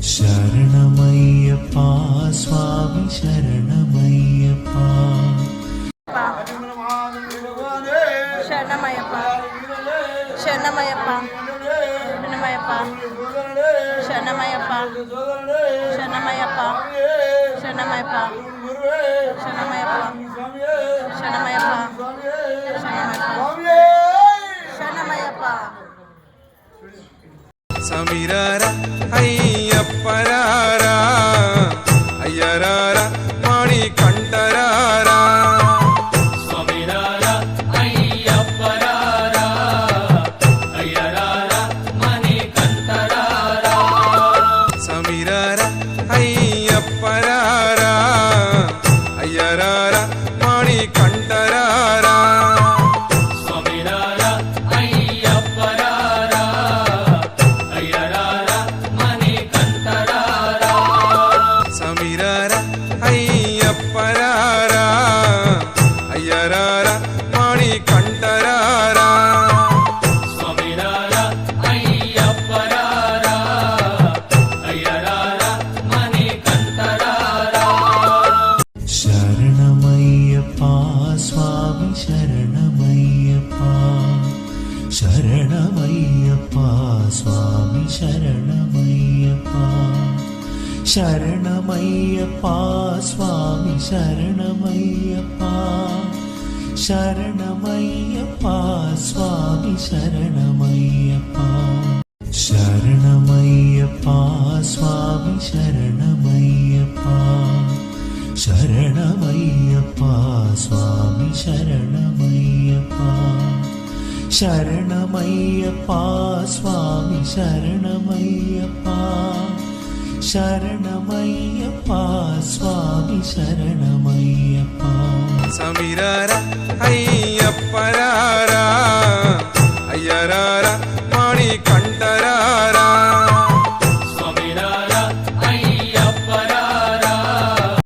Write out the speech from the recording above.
శరణమయ్యప్ప స్వామి శరణమయ్యప్ప శరణమయ్యప్ప శరణమయ్యప్ప శరణమయ్యప్ప శరణమయ్యప్ప శరణమయ్యప్ప శరణమయ్యప్ప శరణమయ్యప్ప శరణమయ్యప్ప శరణమయ్యప్ప సమీరారా అయ్యప్పరారా అయ్యరారా మాణి కంటరారా స్వామిరారా అయ్యప్పరారా అయ్యరారా మణి కంఠరారా సమీరారా అయ్యప్పరారా అయ్యరారా మాణి కంటరారా స్వామిరారా అయ్యప్పరారా అయ్యరారా మణి కంఠరారా సమీరారా అయ్యప్పరారా అయ్యరారా మాణి కంటరారా స్వామిరారా అయ్యప్పరారా అయ్యరారా మణి కంఠరారా శరణమయ్యప్ప స్వామి శరణమయ్యప్ప శరణమయ్యప్ప స్వామి శరణమయ్యప్ప శరణమయ్యప్ప స్వామి శరణమయ్యప్ప శరణమయ్యప్ప స్వామి శరణమయ్యప్ప శరణమయ్యప్ప స్వామి శరణమయ్యప్ప శరణమయ్యప్ప స్వామి శరణమయ్యప్ప శరణమయ్యప్ప స్వామి శరణమయ్యప్ప శరణమయ్యప్ప స్వామి శరణమయ్యప్ప సమీరారా అయ్యప్పరారా అయ్యరారా